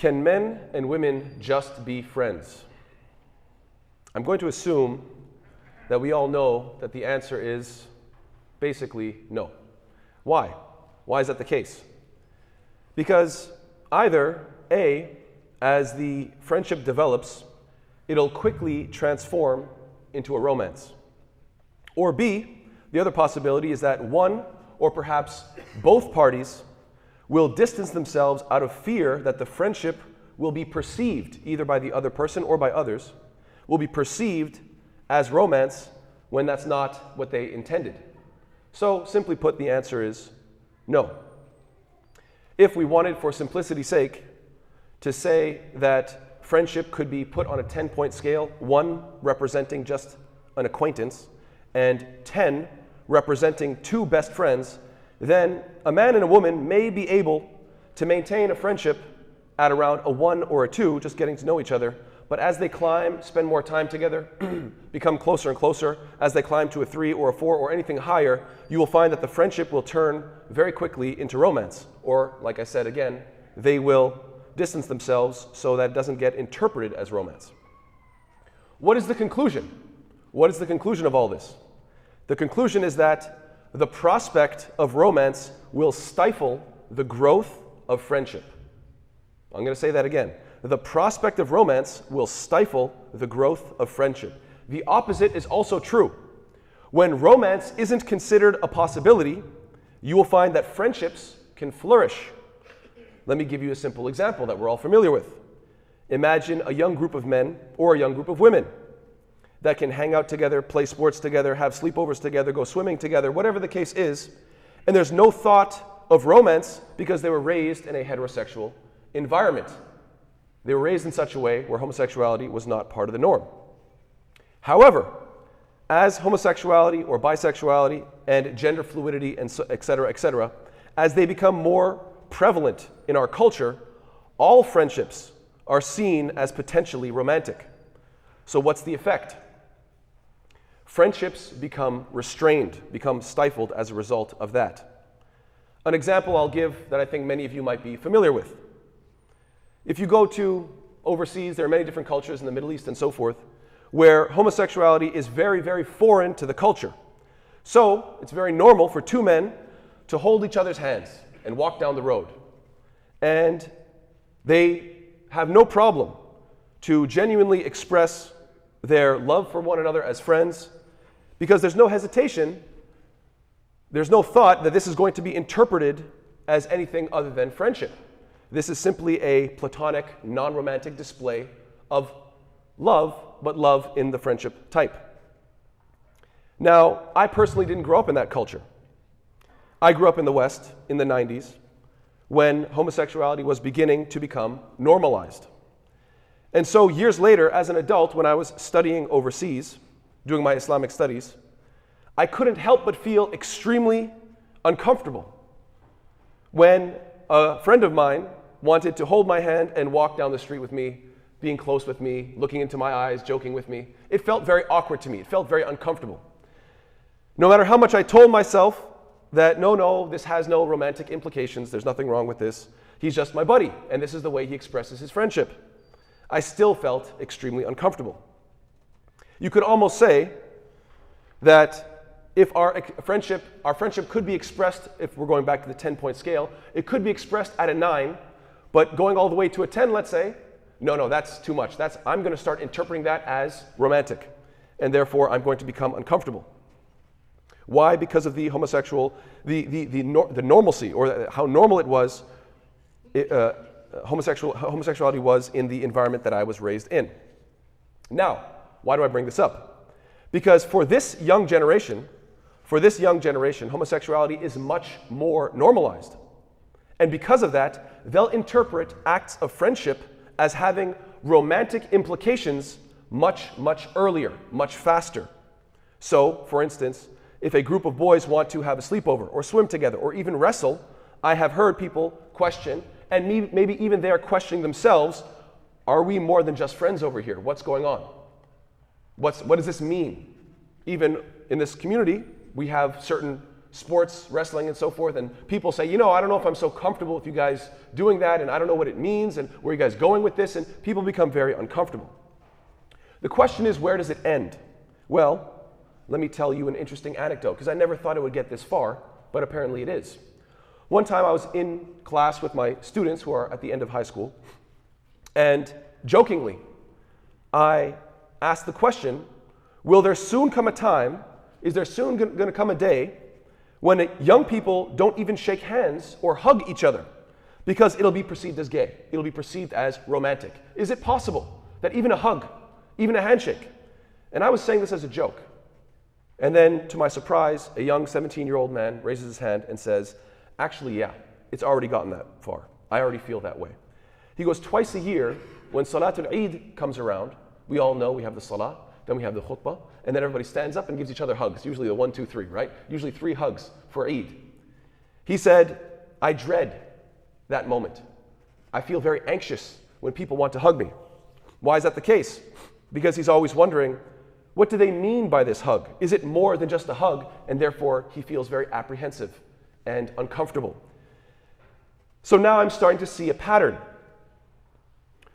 Can men and women just be friends? I'm going to assume that we all know that the answer is basically no. Why? Why is that the case? Because either A, as the friendship develops, it'll quickly transform into a romance. Or B, the other possibility is that one or perhaps both parties will distance themselves out of fear that the friendship will be perceived, either by the other person or by others, will be perceived as romance when that's not what they intended. So, simply put, the answer is no. If we wanted, for simplicity's sake, to say that friendship could be put on a 10-point scale, 1 representing just an acquaintance, and 10 representing 2 best friends, then a man and a woman may be able to maintain a friendship at around a 1 or a 2, just getting to know each other. But as they climb, spend more time together, become closer and closer, as they climb to a 3 or a 4 or anything higher, you will find that the friendship will turn very quickly into romance. Or, like I said again, they will distance themselves so that it doesn't get interpreted as romance. What is the conclusion? What is the conclusion of all this? The conclusion is that the prospect of romance will stifle the growth of friendship. I'm going to say that again. The prospect of romance will stifle the growth of friendship. The opposite is also true. When romance isn't considered a possibility, you will find that friendships can flourish. Let me give you a simple example that we're all familiar with. Imagine a young group of men or a young group of women that can hang out together, play sports together, have sleepovers together, go swimming together, whatever the case is, and there's no thought of romance because they were raised in a heterosexual environment. They were raised in such a way where homosexuality was not part of the norm. However, as homosexuality or bisexuality and gender fluidity and et cetera, as they become more prevalent in our culture, all friendships are seen as potentially romantic. So what's the effect? Friendships become restrained, become stifled as a result of that. An example I'll give that I think many of you might be familiar with. If you go to overseas, there are many different cultures in the Middle East and so forth, where homosexuality is very, very foreign to the culture. So it's very normal for 2 men to hold each other's hands and walk down the road. And they have no problem to genuinely express their love for one another as friends, because there's no hesitation, there's no thought that this is going to be interpreted as anything other than friendship. This is simply a platonic, non-romantic display of love, but love in the friendship type. Now, I personally didn't grow up in that culture. I grew up in the West in the 90s when homosexuality was beginning to become normalized. And so years later, as an adult, when I was studying overseas, doing my Islamic studies, I couldn't help but feel extremely uncomfortable when a friend of mine wanted to hold my hand and walk down the street with me, being close with me, looking into my eyes, joking with me. It felt very awkward to me. It felt very uncomfortable. No matter how much I told myself that, no, this has no romantic implications, there's nothing wrong with this, he's just my buddy, and this is the way he expresses his friendship, I still felt extremely uncomfortable. You could almost say that if our friendship could be expressed, if we're going back to the 10-point scale, it could be expressed at a 9, but going all the way to a 10, let's say, no, that's too much. I'm going to start interpreting that as romantic, and therefore I'm going to become uncomfortable. Why? Because of the homosexual, the normalcy, or how normal it was, homosexuality was in the environment that I was raised in. Now, why do I bring this up? Because for this young generation, homosexuality is much more normalized. And because of that, they'll interpret acts of friendship as having romantic implications much, much earlier, much faster. So, for instance, if a group of boys want to have a sleepover or swim together or even wrestle, I have heard people question, and maybe even they are questioning themselves, are we more than just friends over here? What's going on? What does this mean? Even in this community, we have certain sports, wrestling, and so forth, and people say, I don't know if I'm so comfortable with you guys doing that, and I don't know what it means, and where are you guys going with this, and people become very uncomfortable. The question is, where does it end? Well, let me tell you an interesting anecdote, because I never thought it would get this far, but apparently it is. One time I was in class with my students who are at the end of high school, and jokingly, I asked the question, will there soon come a time, is there soon going to come a day when young people don't even shake hands or hug each other because it'll be perceived as gay, it'll be perceived as romantic? Is it possible that even a hug, even a handshake? And I was saying this as a joke. And then, to my surprise, a young 17-year-old man raises his hand and says, actually, yeah, it's already gotten that far. I already feel that way. He goes, twice a year, when Salatul Eid comes around, we all know we have the Salah, then we have the khutbah, and then everybody stands up and gives each other hugs, usually the 1, 2, 3, right? Usually 3 hugs for Eid. He said, I dread that moment. I feel very anxious when people want to hug me. Why is that the case? Because he's always wondering, what do they mean by this hug? Is it more than just a hug? And therefore, he feels very apprehensive and uncomfortable. So now I'm starting to see a pattern.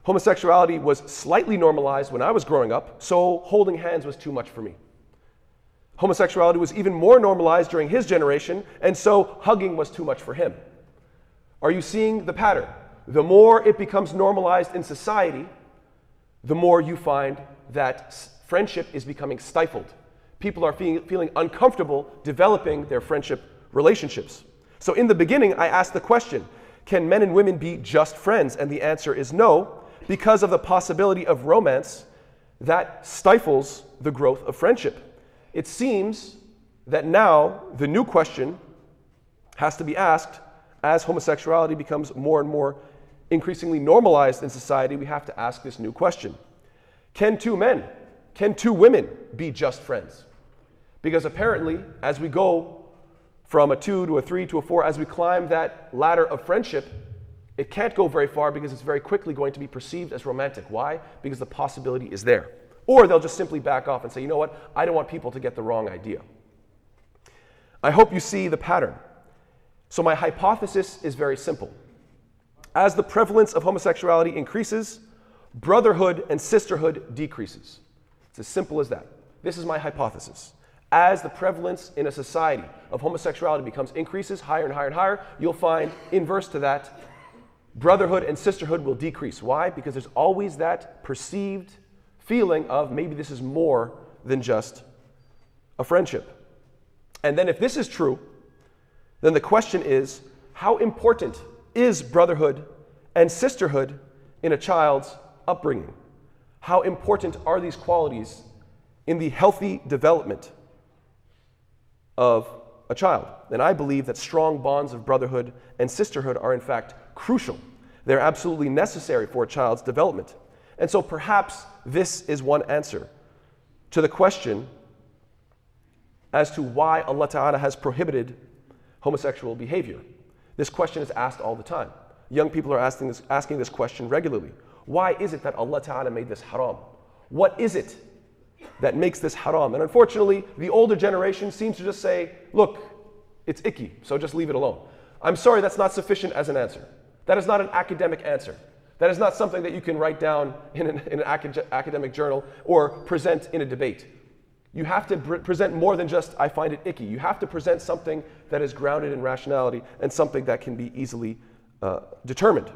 Homosexuality was slightly normalized when I was growing up, so holding hands was too much for me. Homosexuality was even more normalized during his generation, and so hugging was too much for him. Are you seeing the pattern? The more it becomes normalized in society, the more you find that friendship is becoming stifled. People are feeling uncomfortable developing their friendship relationships. So in the beginning, I asked the question, can men and women be just friends? And the answer is no, because of the possibility of romance that stifles the growth of friendship. It seems that now the new question has to be asked as homosexuality becomes more and more increasingly normalized in society. We have to ask this new question. Can 2 men, can 2 women be just friends? Because apparently, as we go from a 2 to a 3 to a 4, as we climb that ladder of friendship, it can't go very far because it's very quickly going to be perceived as romantic. Why? Because the possibility is there. Or they'll just simply back off and say, you know what, I don't want people to get the wrong idea. I hope you see the pattern. So my hypothesis is very simple. As the prevalence of homosexuality increases, brotherhood and sisterhood decreases. It's as simple as that. This is my hypothesis. As the prevalence in a society of homosexuality increases higher and higher and higher, you'll find, inverse to that, brotherhood and sisterhood will decrease. Why? Because there's always that perceived feeling of maybe this is more than just a friendship. And then if this is true, then the question is, how important is brotherhood and sisterhood in a child's upbringing? How important are these qualities in the healthy development of a child? And I believe that strong bonds of brotherhood and sisterhood are in fact crucial. They're absolutely necessary for a child's development. And so perhaps this is one answer to the question as to why Allah Ta'ala has prohibited homosexual behavior. This question is asked all the time. Young people are asking this question regularly. Why is it that Allah Ta'ala made this haram? What is it that makes this haram? And unfortunately, the older generation seems to just say, look, it's icky, so just leave it alone. I'm sorry, that's not sufficient as an answer. That is not an academic answer. That is not something that you can write down in an academic journal or present in a debate. You have to present more than just, I find it icky. You have to present something that is grounded in rationality and something that can be easily determined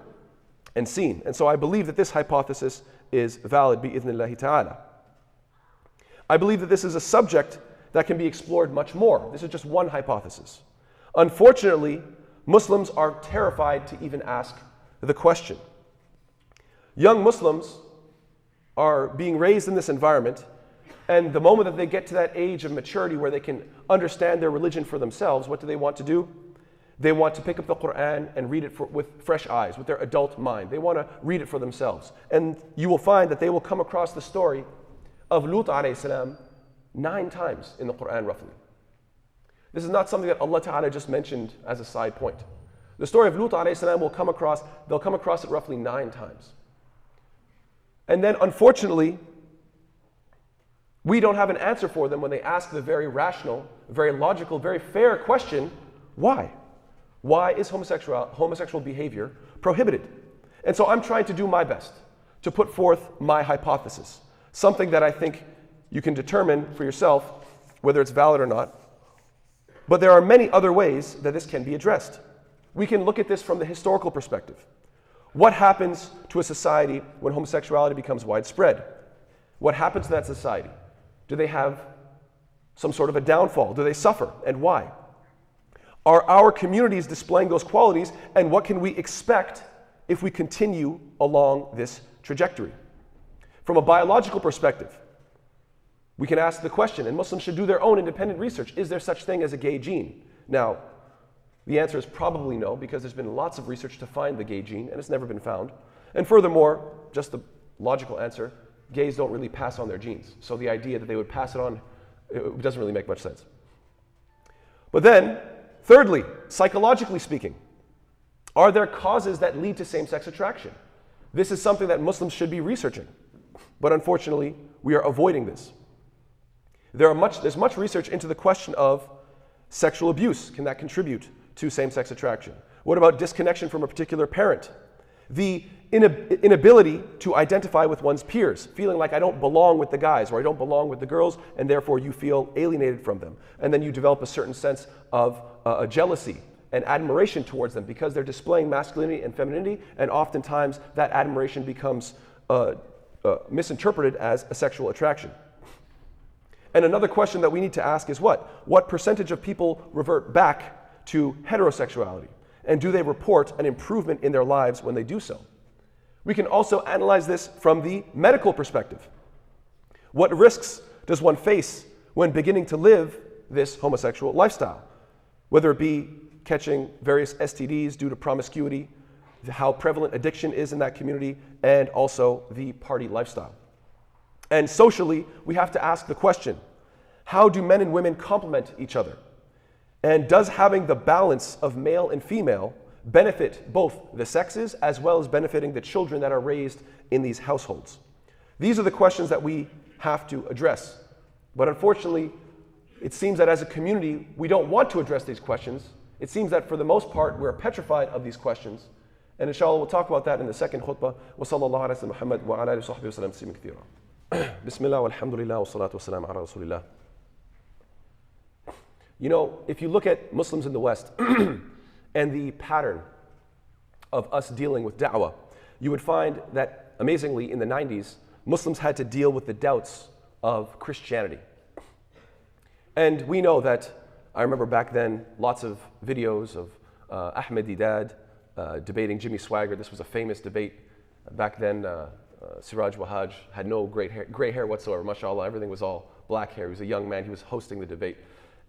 and seen. And so I believe that this hypothesis is valid, bi-idhnillahi ta'ala. I believe that this is a subject that can be explored much more. This is just one hypothesis. Unfortunately, Muslims are terrified to even ask the question. Young Muslims are being raised in this environment, and the moment that they get to that age of maturity where they can understand their religion for themselves, what do they want to do? They want to pick up the Quran and read it with fresh eyes, with their adult mind. They want to read it for themselves. And you will find that they will come across the story of Lut alayhi salam 9 times in the Quran roughly. This is not something that Allah Ta'ala just mentioned as a side point. The story of Lut alayhi salam they'll come across it roughly 9 times. And then unfortunately, we don't have an answer for them when they ask the very rational, very logical, very fair question: why? Why is homosexual behavior prohibited? And so I'm trying to do my best to put forth my hypothesis, something that I think you can determine for yourself whether it's valid or not. But there are many other ways that this can be addressed. We can look at this from the historical perspective. What happens to a society when homosexuality becomes widespread? What happens to that society? Do they have some sort of a downfall? Do they suffer? And why? Are our communities displaying those qualities? And what can we expect if we continue along this trajectory? From a biological perspective, we can ask the question, and Muslims should do their own independent research: is there such thing as a gay gene? Now, the answer is probably no, because there's been lots of research to find the gay gene, and it's never been found. And furthermore, just the logical answer, gays don't really pass on their genes. So the idea that they would pass it on, it doesn't really make much sense. But then, thirdly, psychologically speaking, are there causes that lead to same-sex attraction? This is something that Muslims should be researching. But unfortunately, we are avoiding this. There's much research into the question of sexual abuse. Can that contribute to same-sex attraction? What about disconnection from a particular parent? The inability to identify with one's peers, feeling like I don't belong with the guys or I don't belong with the girls, and therefore you feel alienated from them. And then you develop a certain sense of a jealousy and admiration towards them because they're displaying masculinity and femininity, and oftentimes that admiration becomes misinterpreted as a sexual attraction. And another question that we need to ask is what? What percentage of people revert back to heterosexuality? And do they report an improvement in their lives when they do so? We can also analyze this from the medical perspective. What risks does one face when beginning to live this homosexual lifestyle? Whether it be catching various STDs due to promiscuity, how prevalent addiction is in that community, and also the party lifestyle. And socially, we have to ask the question, how do men and women complement each other? And does having the balance of male and female benefit both the sexes as well as benefiting the children that are raised in these households? These are the questions that we have to address. But unfortunately, it seems that as a community, we don't want to address these questions. It seems that for the most part, we're petrified of these questions. And inshallah, we'll talk about that in the second khutbah. Wa sallallahu ala Muhammad wa ala alihi wa sahbihi wa sallam tasliman kathira. Bismillah walhamdulillah wa salatu wa salam ala rasulillah. You know, if you look at Muslims in the West and the pattern of us dealing with da'wah, you would find that, amazingly, in the 90s, Muslims had to deal with the doubts of Christianity. And we know that, I remember back then, lots of videos of Ahmed Deedat debating Jimmy Swaggart. This was a famous debate. Back then, Siraj Wahhaj had no gray hair whatsoever, mashallah, everything was all black hair. He was a young man, he was hosting the debate.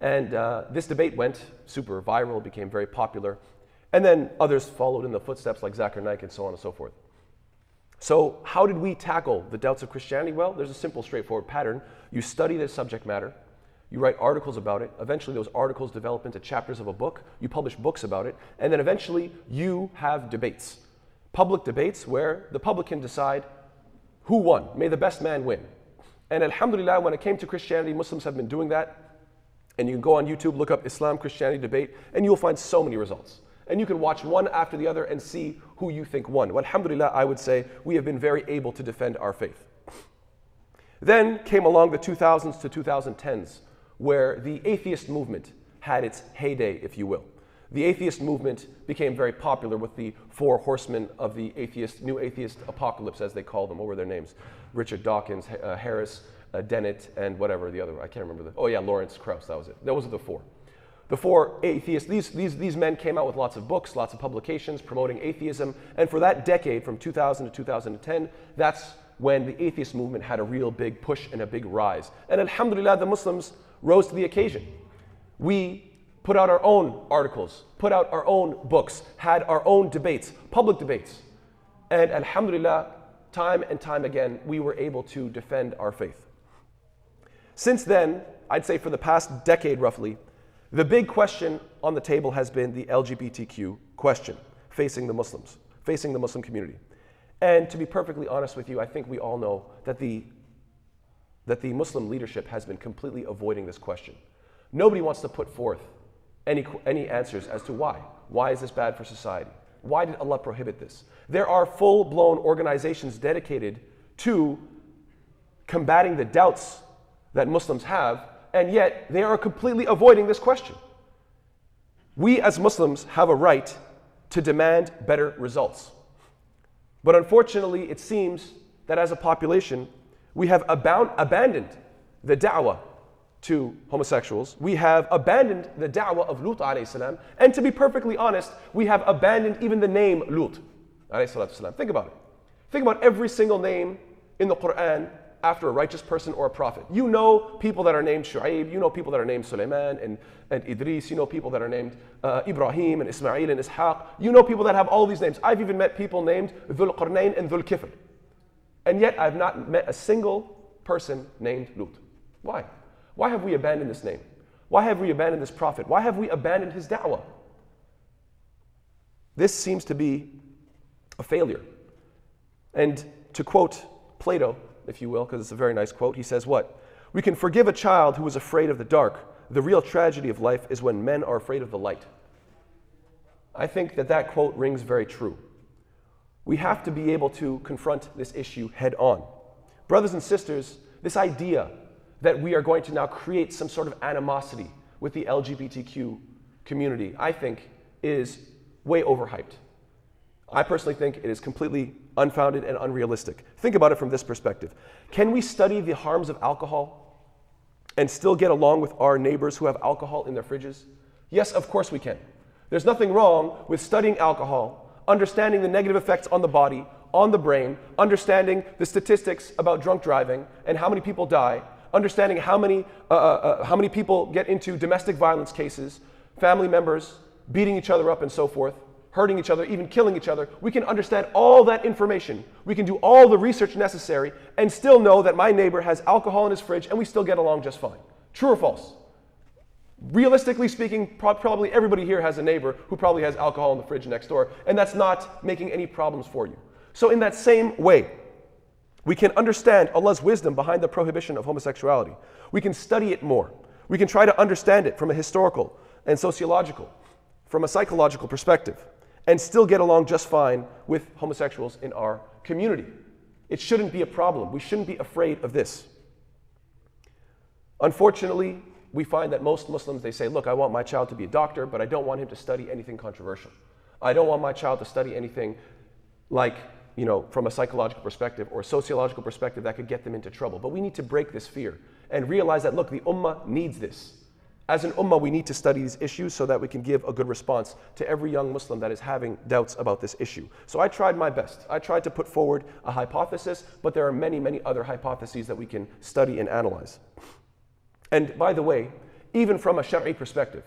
And this debate went super viral, became very popular. And then others followed in the footsteps like Zakir Naik and so on and so forth. So how did we tackle the doubts of Christianity? Well, there's a simple, straightforward pattern. You study the subject matter, you write articles about it, eventually those articles develop into chapters of a book, you publish books about it, and then eventually you have debates. Public debates where the public can decide who won. May the best man win. And alhamdulillah, when it came to Christianity, Muslims have been doing that. And you can go on YouTube, look up Islam, Christianity debate, and you'll find so many results. And you can watch one after the other and see who you think won. Well, alhamdulillah, I would say we have been very able to defend our faith. Then came along the 2000s to 2010s, where the atheist movement had its heyday, if you will. The atheist movement became very popular with the four horsemen of the new atheist apocalypse, as they call them. What were their names? Richard Dawkins, Harris, Dennett, and whatever the other, I can't remember. Lawrence Krauss, that was it. Those are the four. The four atheists, these men came out with lots of books, lots of publications promoting atheism. And for that decade, from 2000 to 2010, that's when the atheist movement had a real big push and a big rise. And alhamdulillah, the Muslims rose to the occasion. We put out our own articles, put out our own books, had our own debates, public debates. And alhamdulillah, time and time again, we were able to defend our faith. Since then, I'd say for the past decade roughly, the big question on the table has been the LGBTQ question facing the Muslims, facing the Muslim community. And to be perfectly honest with you, I think we all know that the Muslim leadership has been completely avoiding this question. Nobody wants to put forth any answers as to why. Why is this bad for society? Why did Allah prohibit this? There are full-blown organizations dedicated to combating the doubts that Muslims have, and yet they are completely avoiding this question. We as Muslims have a right to demand better results. But unfortunately, it seems that as a population, we have abandoned the da'wah to homosexuals. We have abandoned the da'wah of Lut alayhi salam. And to be perfectly honest, we have abandoned even the name Lut alayhi salatu salam. Think about it. Think about every single name in the Quran after a righteous person or a prophet. You know people that are named Shu'aib, you know people that are named Sulaiman and Idris, you know people that are named Ibrahim and Ismail and Ishaq. You know people that have all these names. I've even met people named Dhul Qarnayn and Dhul Kifl. And yet I've not met a single person named Lut. Why? Why have we abandoned this name? Why have we abandoned this prophet? Why have we abandoned his da'wah? This seems to be a failure. And to quote Plato, if you will, because it's a very nice quote, he says what? We can forgive a child who is afraid of the dark. The real tragedy of life is when men are afraid of the light. I think that quote rings very true. We have to be able to confront this issue head on. Brothers and sisters, this idea that we are going to now create some sort of animosity with the LGBTQ community, I think is way overhyped. I personally think it is completely unfounded and unrealistic. Think about it from this perspective. Can we study the harms of alcohol and still get along with our neighbors who have alcohol in their fridges? Yes, of course we can. There's nothing wrong with studying alcohol, understanding the negative effects on the body, on the brain, understanding the statistics about drunk driving and how many people die, understanding how many people get into domestic violence cases, family members beating each other up and so forth, hurting each other, even killing each other. We can understand all that information. We can do all the research necessary and still know that my neighbor has alcohol in his fridge and we still get along just fine. True or false? Realistically speaking, probably everybody here has a neighbor who probably has alcohol in the fridge next door, and that's not making any problems for you. So in that same way, we can understand Allah's wisdom behind the prohibition of homosexuality. We can study it more. We can try to understand it from a historical and sociological, from a psychological perspective, and still get along just fine with homosexuals in our community. It shouldn't be a problem. We shouldn't be afraid of this. Unfortunately, we find that most Muslims, they say, look, I want my child to be a doctor, but I don't want him to study anything controversial. I don't want my child to study anything like, from a psychological perspective or a sociological perspective that could get them into trouble. But we need to break this fear and realize that, look, the ummah needs this. As an ummah, we need to study these issues so that we can give a good response to every young Muslim that is having doubts about this issue. So I tried my best. I tried to put forward a hypothesis, but there are many, many other hypotheses that we can study and analyze. And by the way, even from a Shari'i perspective,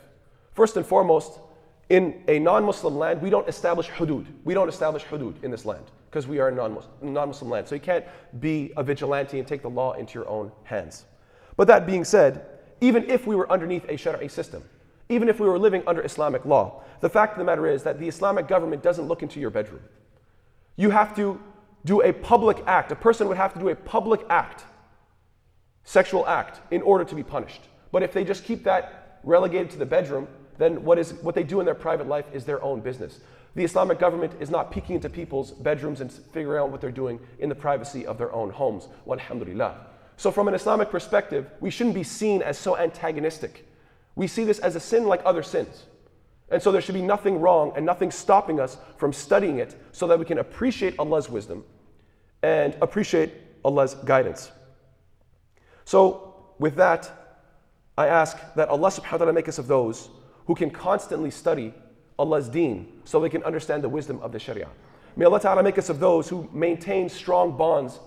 first and foremost, in a non-Muslim land, we don't establish hudud. We don't establish hudud in this land because we are a non-Muslim land. So you can't be a vigilante and take the law into your own hands. But that being said, even if we were underneath a Shari'i system, even if we were living under Islamic law, the fact of the matter is that the Islamic government doesn't look into your bedroom. You have to do a public act. A person would have to do a public act, sexual act, in order to be punished. But if they just keep that relegated to the bedroom, then what they do in their private life is their own business. The Islamic government is not peeking into people's bedrooms and figuring out what they're doing in the privacy of their own homes. Walhamdulillah. So from an Islamic perspective, we shouldn't be seen as so antagonistic. We see this as a sin like other sins. And so there should be nothing wrong and nothing stopping us from studying it so that we can appreciate Allah's wisdom and appreciate Allah's guidance. So with that, I ask that Allah subhanahu wa ta'ala make us of those who can constantly study Allah's deen so they can understand the wisdom of the Sharia. May Allah Ta'ala make us of those who maintain strong bonds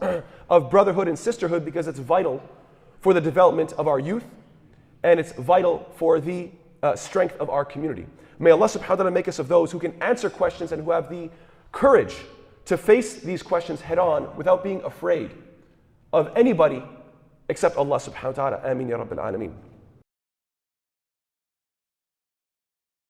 of brotherhood and sisterhood because it's vital for the development of our youth and it's vital for the strength of our community. May Allah Subhanahu wa Ta'ala make us of those who can answer questions and who have the courage to face these questions head on without being afraid of anybody except Allah Subhanahu wa Ta'ala. Ameen ya Rabbil Alameen.